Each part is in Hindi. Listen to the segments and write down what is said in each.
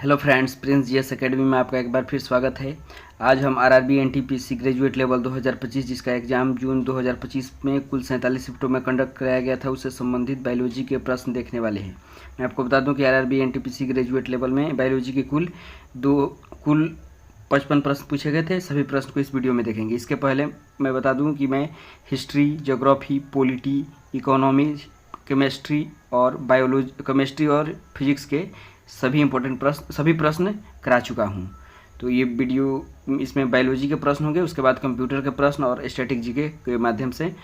Hello friends, Prince GS academy में आपका एक बार फिर स्वागत है। आज हम आरआरबी एनटीपीसी ग्रेजुएट लेवल 2025 जिसका एग्ज़ाम जून 2025 में कुल 47 शिफ्टों में कंडक्ट कराया गया था, उससे संबंधित बायोलॉजी के प्रश्न देखने वाले हैं। मैं आपको बता दूं कि आरआरबी एनटीपीसी ग्रेजुएट लेवल में बायोलॉजी के कुल 55 प्रश्न पूछे गए थे। सभी प्रश्न को इस वीडियो में देखेंगे। इसके पहले मैं बता दूँ कि मैं history, geography, polity, economy, chemistry और फिजिक्स के सभी प्रश्न करा चुका हूँ। तो ये वीडियो इसमें बायोलॉजी के प्रश्न होंगे, उसके बाद कंप्यूटर के प्रश्न और स्टैटिक जीके के माध्यम से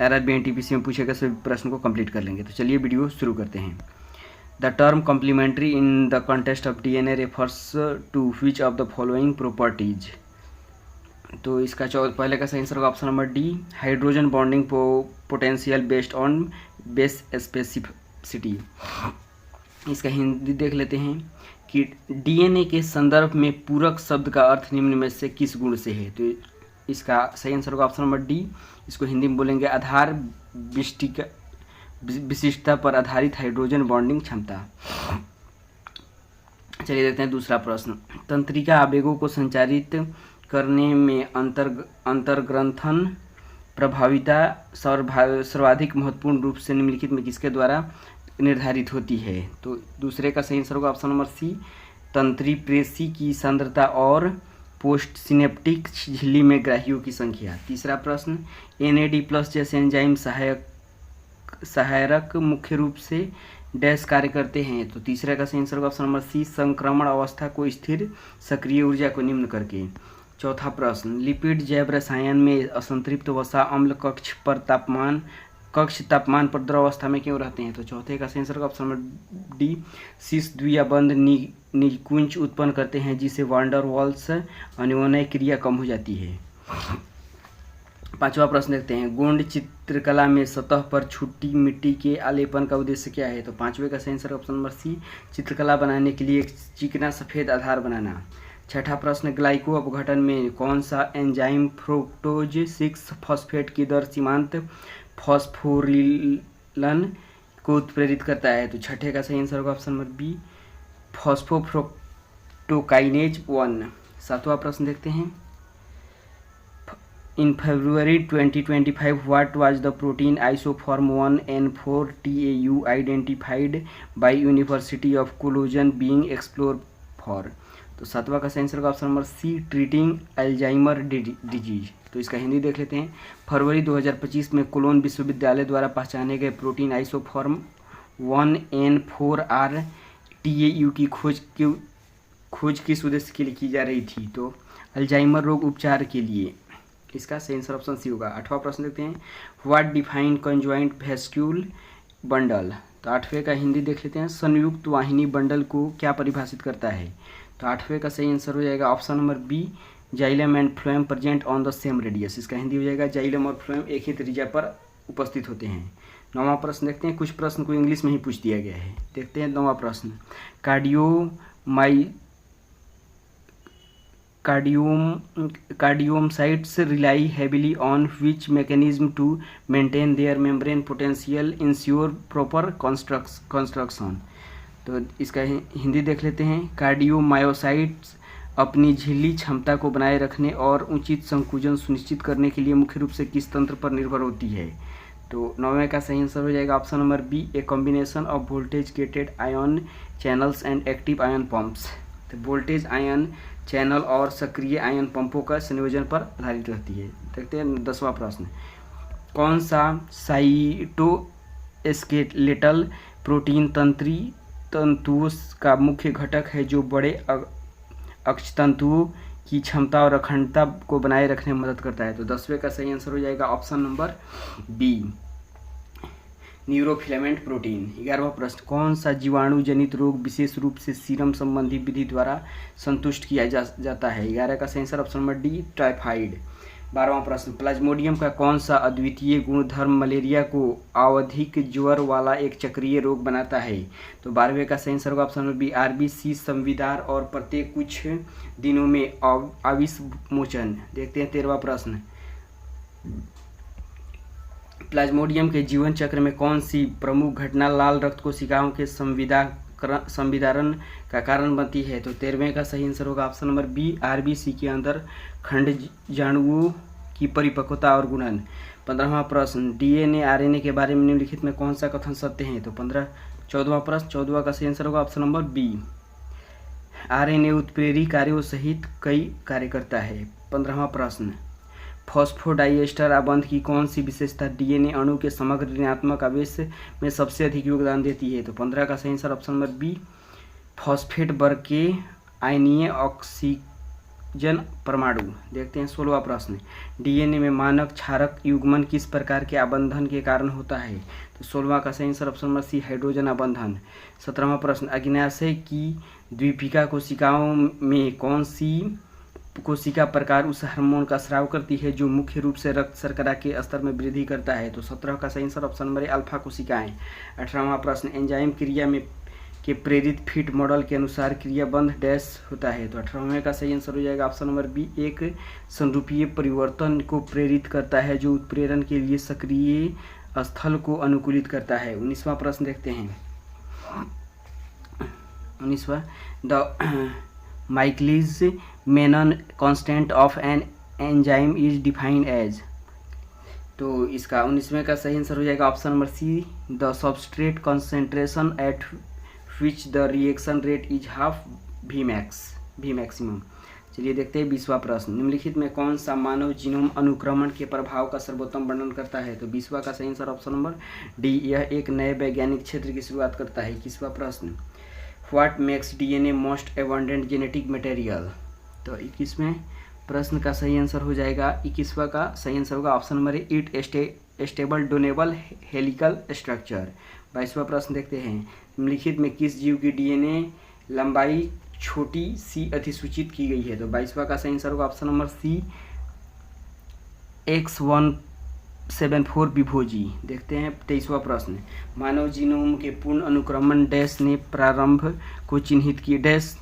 आरआरबी एनटीपीसी में पूछे गए सभी प्रश्न को कंप्लीट कर लेंगे। तो चलिए वीडियो शुरू करते हैं। The term complementary in the context of DNA refers to which of the following properties. तो इसका पहले का सही आंसर होगा option number D, hydrogen bonding potential based on base specificity. इसका हिंदी देख लेते हैं कि डीएनए के संदर्भ में पूरक शब्द का अर्थ निम्न में से किस गुण से है। तो इसका सही आंसर होगा ऑप्शन नंबर डी। इसको हिंदी में बोलेंगे आधार विशिष्टता पर आधारित हाइड्रोजन बॉन्डिंग क्षमता। चलिए देखते हैं दूसरा प्रश्न। तंत्रिका आवेगों को संचारित करने में अंतर्ग्रंथन प्रभाविता सर्वाधिक महत्वपूर्ण रूप से निम्नलिखित में किसके द्वारा निर्धारित होती है। तो दूसरे का सही आंसर होगा ऑप्शन नंबर सी, तंत्रिप्रेसी की सांद्रता और पोस्ट सिनेप्टिक झिल्ली में ग्राहियों की संख्या। तीसरा प्रश्न, NAD+ जैसे एंजाइम सहायक मुख्य रूप से डैश कार्य करते हैं। तो तीसरे का सही आंसर होगा ऑप्शन नंबर सी, संक्रमण अवस्था को स्थिर सक्रिय ऊर्जा को निम्न करके। चौथा प्रश्न, लिपिड जैव रसायन में असंतृप्त वसा अम्ल कक्ष तापमान पर द्रव अवस्था में क्यों रहते हैं। तो चौथे का सही आंसर होगा ऑप्शन नंबर डी, शीश द्विबंध निकुंज उत्पन्न करते हैं जिससे वांडर वॉल्स अन्योन्य क्रिया कम हो जाती है। पांचवा प्रश्न देखते हैं, गोंड चित्रकला में सतह पर छुट्टी मिट्टी के आलेपन का उद्देश्य क्या है। तो पांचवे का सही आंसर ऑप्शन नंबर सी, चित्रकला बनाने के लिए एक चिकना सफेद आधार बनाना। छठा प्रश्न, ग्लाइको अपघटन में कौन सा एंजाइम फ्रुक्टोज 6 फॉस्फेट की दर सीमांत फॉस्फोरिलन को उत्प्रेरित करता है। तो छठे का सही आंसर होगा ऑप्शन नंबर बी, फॉस्फोफ्रुक्टोकाइनेज 1। सातवां प्रश्न देखते हैं, in February 2025 what was the protein isoform 1N4TAU identified by university of Cologne being explore for. तो सातवां का सही आंसर होगा option number C, treating Alzheimer disease. तो इसका हिंदी देख लेते हैं। फरवरी 2025 में कोलोन विश्वविद्यालय द्वारा पहचाने गए प्रोटीन आइसोफॉर्म 1N4R-TAU की खोज किस उद्देश्य के लिए की जा रही थी। तो अल्जाइमर रोग उपचार के लिए। इसका सही आंसर ऑप्शन सी होगा। आठवां प्रश्न देखते हैं, व्हाट डिफाइन कंजॉइंट वेस्क्यूल बंडल। तो आठवें का हिंदी देख लेते हैं, संयुक्त वाहिनी बंडल को क्या परिभाषित करता है। तो आठवें का सही आंसर हो जाएगा option number B, xylem and phloem present on the same radius. इसका हिंदी हो जाएगा जाइलम और फ्लोएम एक ही त्रिज्या पर उपस्थित होते हैं। नौवां प्रश्न देखते हैं, कुछ प्रश्न को इंग्लिश में ही पूछ दिया गया है। देखते हैं नौवां प्रश्न, cardiomyocytes rely heavily on which mechanism to maintain their membrane potential ensure proper construction. तो इसका हिंदी देख लेते हैं, कार्डियोमायोसाइट्स अपनी झिल्ली क्षमता को बनाए रखने और उचित संकुचन सुनिश्चित करने के लिए मुख्य रूप से किस तंत्र पर निर्भर होती है। तो नौवें का सही आंसर हो जाएगा option number B, a combination of voltage gated ion channels and active ion pumps. तो वोल्टेज आयन चैनल और सक्रिय आयन पंपों का संयोजन पर आधारित रहती है। देखते हैं 10वां प्रश्न, कौन सा साइटोस्केलेटल प्रोटीन तंतुओं का मुख्य घटक है जो बड़े अक्षतंतुओं की क्षमता और अखंडता को बनाए रखने में मदद करता है। तो 10वें का सही आंसर हो जाएगा option number B, neurofilament protein. 11वां प्रश्न, कौन सा जीवाणु जनित रोग विशेष रूप से सीरम संबंधी विधि द्वारा संतुष्ट किया जाता है। 11 का सही answer option number D, typhoid. 12वां प्रश्न, प्लाज्मोडियम का कौन सा अद्वितीय गुणधर्म मलेरिया को आवधिक ज्वर वाला एक चक्रीय रोग बनाता है। तो 12वें का सही आंसर होगा ऑप्शन नंबर बी, RBC संविदार और प्रत्येक कुछ दिनों में आविष्मोचन। देखते हैं 13वां प्रश्न, प्लाज्मोडियम के जीवन चक्र में कौन सी प्रमुख घटना लाल रक्त कोशिकाओं के संविदा संविदारण का कारण बनती है? तो 13वें का सही आंसर होगा ऑप्शन नंबर बी, आरबीसी के अंदर खंडजाणुओं की परिपक्वता और गुणन। 15वां प्रश्न, डीएनए आरएनए के बारे में निम्नलिखित में कौन सा कथन सत्य है? तो 14वां प्रश्न, 14वां का सही आंसर होगा ऑप्शन नंबर बी, आरएनए उत्प्रेरक कार्यों सहित कई कार्य करता है। 15वां प्रश्न, फॉस्फोडाइएस्टर आबंध की कौन सी विशेषता डीएनए अणु के समग्र ऋणात्मक आवेश में सबसे अधिक योगदान देती है? तो 15 का सही answer option number B, phosphate वर्ग के आयनीय ऑक्सीजन परमाणु। देखते हैं 16वां प्रश्न, डीएनए में मानक क्षारक युग्मन किस प्रकार के आबंधन के कारण होता है? तो 16वां का सही answer option number C, hydrogen आबंधन। 17वां प्रश्न, अग्न्याशय की द्वीपिका कोशिकाओं में कौन सी कोशिका प्रकार उस हार्मोन का स्राव करती है जो मुख्य रूप से रक्त शर्करा के स्तर में वृद्धि करता है? तो 17 का सही आंसर ऑप्शन नंबर ए, अल्फा कोशिकाएं। 18वां प्रश्न, एंजाइम क्रिया में के प्रेरित फिट मॉडल के अनुसार क्रियाबंध डैश होता है? तो 18वें का सही आंसर हो जाएगा ऑप्शन नंबर बी, एक संरूपीय परिवर्तन को प्रेरित करता है जो उत्प्रेरण के लिए सक्रिय स्थल को अनुकूलित करता है। 19वां प्रश्न देखते हैं। 19वां, द माइकलिस मेनन constant of an enzyme is defined as. तो इसका 19वें का सही आंसर हो जाएगा option number C, the substrate concentration at which the reaction rate is half V maximum. चलिए देखते हैं 20वां प्रश्न, निम्नलिखित में कौन सा मानव जीनोम अनुक्रमण के प्रभाव का सर्वोत्तम वर्णन करता है? तो 20वां का सही आंसर ऑप्शन नंबर डी, यह एक नए वैज्ञानिक क्षेत्र की शुरुआत करता है। 21वां प्रश्न, what makes DNA most abundant genetic material? तो 21वें प्रश्न का सही आंसर हो जाएगा, 21वां का सही आंसर होगा option number A, it stable double helical structure. 22वां प्रश्न देखते हैं, निम्नलिखित में किस जीव की डीएनए लंबाई छोटी सी अधिसूचित की गई है? तो 22वां का सही आंसर होगा ऑप्शन नंबर सी, X174 विभोजी। देखते हैं 23वां प्रश्न, मानव जीनोम के पूर्ण अनुक्रमण डैश ने प्रारंभ को चिन्हित किया, डैश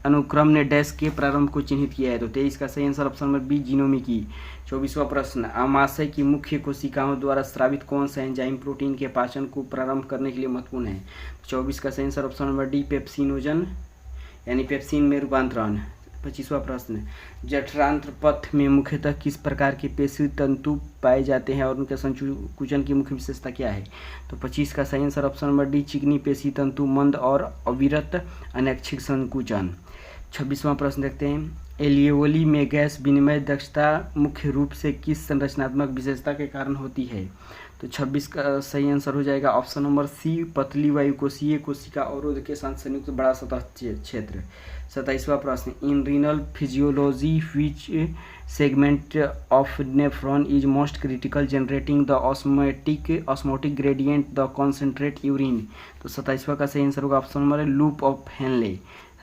अनुक्रम ने डैश के प्रारंभ को चिन्हित किया है? तो 23 का सही आंसर ऑप्शन नंबर बी, जीनोमिकी। 24वां प्रश्न, आमाशय की मुख्य कोशिकाओं द्वारा स्रावित कौन सा एंजाइम प्रोटीन के पाचन को प्रारंभ करने के लिए महत्वपूर्ण है? 24 का सही answer option number D, pepsinogen यानी पेप्सिन में रूपांतरण। 25वां प्रश्न, जठरांत्र पथ में मुख्यतः किस प्रकार के पेशी तंतु पाए जाते हैं और उनके संकुचन की मुख्य विशेषता क्या है? तो 25 का सही आंसर ऑप्शन नंबर डी, चिकनी पेशी तंतु, मंद और अविरत अनैच्छिक संकुचन। 26वां प्रश्न देखते हैं, एलियोली में गैस विनिमय दक्षता मुख्य रूप से किस संरचनात्मक विशेषता के कारण होती है? तो 26 का सही आंसर हो जाएगा ऑप्शन नंबर सी, पतली वायुकोशीय कोशिका अवरोध के साथ संयुक्त बड़ा सतह क्षेत्र। 27वां प्रश्न, in renal physiology which segment of nephron is most critical generating the osmotic gradient the concentrate urine. तो 27वां का सही आंसर होगा option number loop of Henle.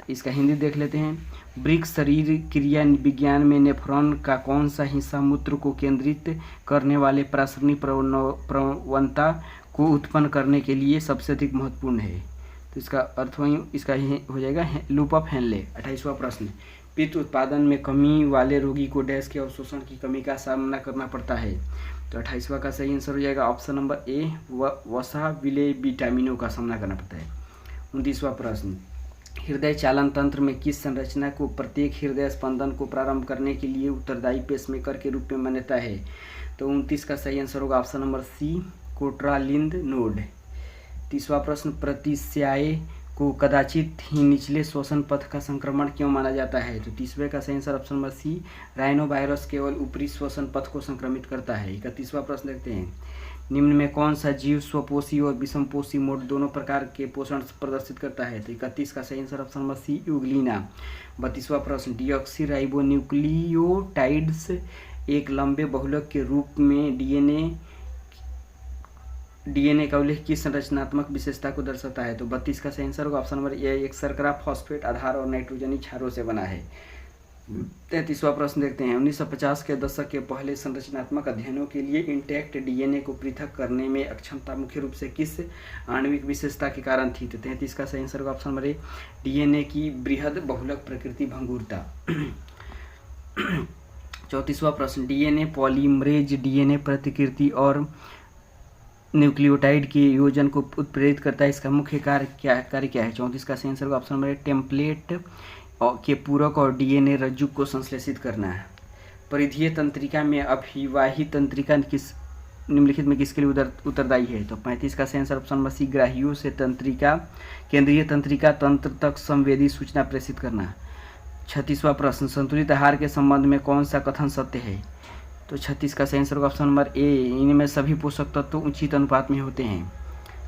इसका हिंदी देख लेते हैं, ब्रिक शरीर क्रिया विज्ञान में नेफ्रॉन का कौन सा हिस्सा मूत्र को केंद्रित करने वाले प्रासरणी प्रवणता को उत्पन्न करने के लिए सबसे अधिक महत्वपूर्ण है? तो इसका अर्थ वही इसका हो जाएगा लूप ऑफ हेनले। 28वां प्रश्न, पित्त उत्पादन में कमी वाले रोगी को डैश के अवशोषण की कमी का सामना करना पड़ता है? तो 28वां का सही आंसर हो जाएगा ऑप्शन नंबर ए, वसा विले विटामिनों का सामना करना पड़ता है। 29वां प्रश्न, हृदय चालन तंत्र में किस संरचना को प्रत्येक हृदय स्पंदन को प्रारंभ करने के लिए उत्तरदायी पेसमेकर के रूप में मान्यता है? तो 29 का सही आंसर होगा ऑप्शन नंबर सी, कोट्रालिंद नोड। 30वां प्रश्न, प्रतिस्याय को कदाचित ही निचले श्वसन पथ का संक्रमण क्यों माना जाता है? तो 30वें का सही answer option number C, rhinovirus केवल ऊपरी श्वसन पथ को संक्रमित करता है। 31वां प्रश्न देखते हैं, निम्न में कौन सा जीव स्वपोषी और विषमपोषी मोड दोनों प्रकार के पोषण प्रदर्शित करता है? तो 31 का सही answer option number C, euglena. 32वां प्रश्न, डीऑक्सीराइबोन्यूक्लियोटाइड्स एक लंबे बहुलक के रूप में डीएनए का उल्लेख किस संरचनात्मक विशेषता को दर्शाता है? तो 32 का सही आंसर होगा ऑप्शन नंबर ए, एक शर्करा फॉस्फेट आधार और नाइट्रोजनी क्षारों से बना है। 33वां प्रश्न देखते हैं, 1950 के दशक के पहले संरचनात्मक अध्ययनों के लिए इंटैक्ट डीएनए को पृथक करने में अक्षमता मुख्य रूप से किस आणविक विशेषता के कारण थी? तो 33 का सही आंसर होगा ऑप्शन नंबर ए, डीएनए की बृहद बहुलक प्रकृति भंगुरता। 34वां प्रश्न, डीएनए पॉलीमरेज डीएनए प्रतिकृति और न्यूक्लियोटाइड के योजन को उत्प्रेरित करता है, इसका मुख्य कार्य क्या है। 34 का सही आंसर होगा ऑप्शन नंबर ए, टेम्पलेट के पूरक और डीएनए रज्जु को संश्लेषित करना है। परिधीय तंत्रिका में अभिवाही तंत्रिका किस निम्नलिखित में किसके लिए उत्तरदायी है। तो 35 का सही आंसर ऑप्शन नंबर सी, ग्राहियों से तंत्रिका केंद्रीय तंत्रिका तंत्र तक संवेदी सूचना प्रेषित करना। 36वां प्रश्न, संतुलित आहार के संबंध में कौन सा कथन सत्य है। तो 36 का सही आंसर होगा ऑप्शन नंबर ए, इनमें सभी पोषक तत्व उचित अनुपात में होते हैं।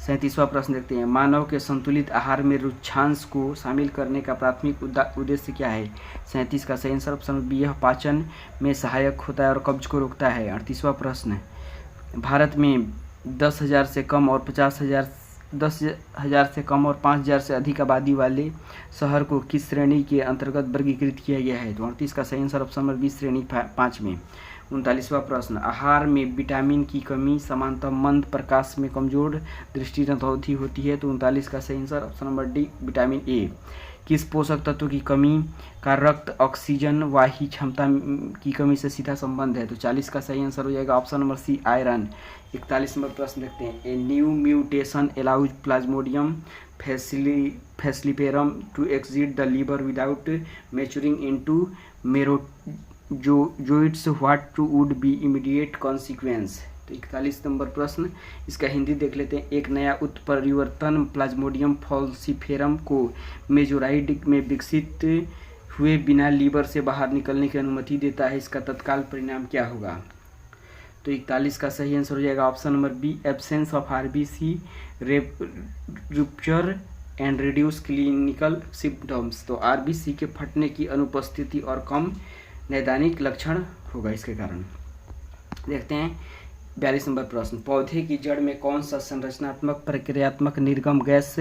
37वां प्रश्न देखते हैं, मानव के संतुलित आहार में रुक्षांश को शामिल करने का प्राथमिक उद्देश्य क्या है। 37 का सही आंसर ऑप्शन बी, यह पाचन में सहायक होता है और कब्ज को रोकता है। 38वां प्रश्न, भारत में 10,000 से कम और 10,000 से कम और 5,000 से अधिक आबादी वाले शहर को किस श्रेणी के अंतर्गत वर्गीकृत किया गया है। तो 38 का सही आंसर ऑप्शन नंबर बी, श्रेणी 5 में। 39वां प्रश्न, आहार में विटामिन की कमी सामान्यतः मंद प्रकाश में कमजोर दृष्टि रंधौती होती है। तो 39 का सही answer option number D, vitamin A. किस पोषक तत्व की कमी का रक्त ऑक्सीजन वाही क्षमता की कमी से सीधा संबंध है। तो 40 का सही आंसर हो जाएगा option number C, iron. 41 number प्रश्न देखते हैं, a new mutation allows plasmodium falciparum to exit the liver without maturing into merozoites, what would be immediate consequence. तो 41 नंबर प्रश्न, इसका हिंदी देख लेते हैं। एक नया उत्परिवर्तन प्लाज्मोडियम फॉल्सिफेरम को मेजोराइड में विकसित हुए बिना लीवर से बाहर निकलने की अनुमति देता है, इसका तत्काल परिणाम क्या होगा। तो 41 का सही आंसर हो जाएगा option number B, absence of RBC rupture and reduce clinical symptoms. तो आरबीसी के फटने की अनुपस्थिति और कम नैदानिक लक्षण होगा इसके कारण। देखते हैं 42 नंबर प्रश्न, पौधे की जड़ में कौन सा संरचनात्मक प्रक्रियात्मक निर्गम गैस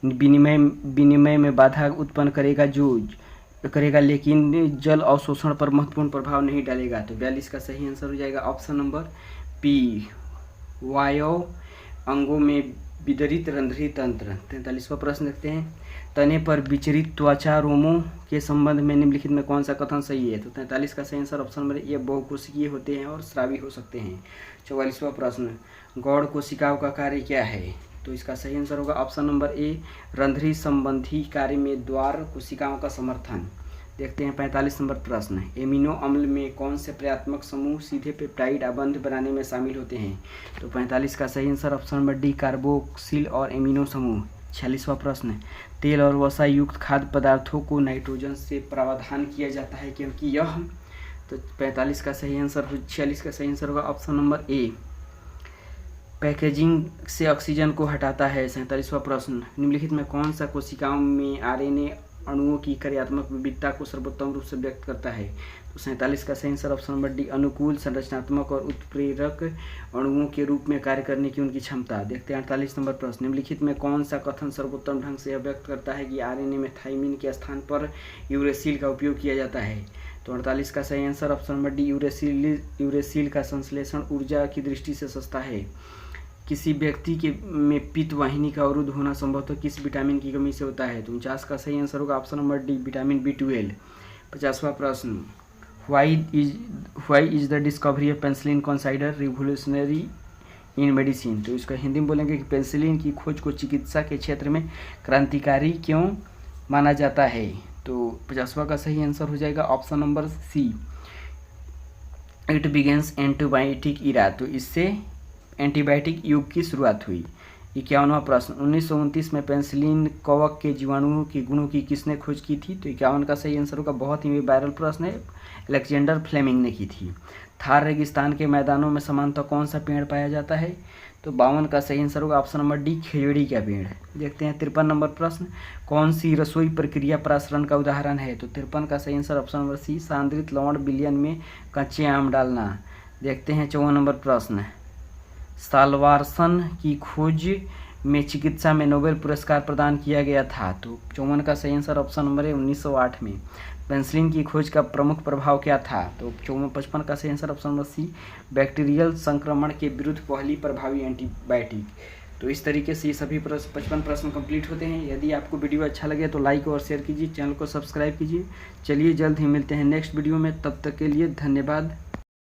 विनिमय में बाधा उत्पन्न करेगा लेकिन जल अवशोषण पर महत्वपूर्ण प्रभाव नहीं डालेगा। तो 42 का सही आंसर हो जाएगा ऑप्शन नंबर पी, वायु अंगों में वितरित रंध्रीय तंत्र। 43वां प्रश्न देखते हैं, तने पर विचरित त्वचा रोमों के संबंध में निम्नलिखित में कौन सा कथन सही है। तो 43 का सही आंसर ऑप्शन नंबर ए, बहुकोशिकीय होते हैं और स्रावी हो सकते हैं। 44वां प्रश्न, गौड़ कोशिकाओं का कार्य क्या है। तो इसका सही आंसर होगा ऑप्शन नंबर ए, रंध्रीय संबंधी कार्य में द्वार कोशिकाओं का समर्थन। देखते हैं 45 नंबर प्रश्न, एमिनो अम्ल में कौन से क्रियात्मक समूह सीधे पेप्टाइड आबंध बनाने में शामिल होते हैं। तो 45 का सही answer option number D, carboxyl और एमिनो समूह। 46वां प्रश्न, तेल और वसा युक्त खाद्य पदार्थों को नाइट्रोजन से प्रावधान किया जाता है क्योंकि यह। तो 45 का सही आंसर 46 का सही आंसर होगा ऑप्शन नंबर ए, पैकेजिंग से ऑक्सीजन को हटाता है। 47वां प्रश्न, निम्नलिखित में कौन सा कोशिकाओं में आरएनए अणुओं की कार्यात्मक विविधता को सर्वोत्तम रूप से व्यक्त करता है। तो 47 का सही आंसर ऑप्शन नंबर डी, अनुकूल संरचनात्मक और उत्प्रेरक अणुओं के रूप में कार्य करने की उनकी क्षमता। देखते हैं 48 नंबर प्रश्न, निम्नलिखित में कौन सा कथन सर्वोत्तम ढंग से यह व्यक्त करता है कि आरएनए में थाइमिन के स्थान पर यूरेसिल का उपयोग किया जाता है। तो 48 का सही answer option number D, uracil का संश्लेषण ऊर्जा की दृष्टि से सस्ता है। किसी व्यक्ति के में पित्त वाहिनी का अवरुद्ध होना संभवतः किस विटामिन की कमी से होता है। तो 49 का सही आंसर होगा option number D, vitamin B12। 50वां प्रश्न, why is the discovery of penicillin considered revolutionary in medicine. तो इसका हिंदी में बोलेंगे कि पेनिसिलिन की खोज को चिकित्सा के क्षेत्र में क्रांतिकारी क्यों माना जाता है। तो 50वां का सही आंसर हो जाएगा option number C, it begins antibiotic era. तो इससे एंटीबायोटिक युग की शुरुआत हुई। 51वां प्रश्न, 1929 में पेनिसिलिन कवक के जीवाणुओं के गुणों की किसने खोज की थी। तो 51 का सही आंसर होगा, बहुत ही वायरल प्रश्न है, अलेक्जेंडर फ्लेमिंग ने की थी। थार रेगिस्तान के मैदानों में सामान्यतः कौन सा पेड़ पाया जाता है। तो 52 का सही आंसर होगा ऑप्शन नंबर डी, खेजड़ी का पेड़। देखते हैं 53 नंबर प्रश्न, कौन सी रसोई प्रक्रिया प्रासरण का उदाहरण है। तो 53 का सही आंसर ऑप्शन नंबर सी, सांद्रित लवण विलयन में कच्चे आम डालना। देखते हैं 54 नंबर प्रश्न, साल्वारसन की खोज में चिकित्सा में नोबेल पुरस्कार प्रदान किया गया था। तो 54 का सही आंसर ऑप्शन नंबर है 1908 में। पेनिसिलिन की खोज का प्रमुख प्रभाव क्या था। तो 55 का सही answer option number C, bacterial संक्रमण के विरुद्ध पहली प्रभावी एंटीबायोटिक। तो इस तरीके से ये सभी 55 प्रश्न कंप्लीट होते हैं। यदि आपको वीडियो अच्छा लगे तो लाइक और शेयर कीजिए, चैनल को सब्सक्राइब कीजिए। चलिए जल्द ही मिलते हैं नेक्स्ट वीडियो में, तब तक के लिए धन्यवाद।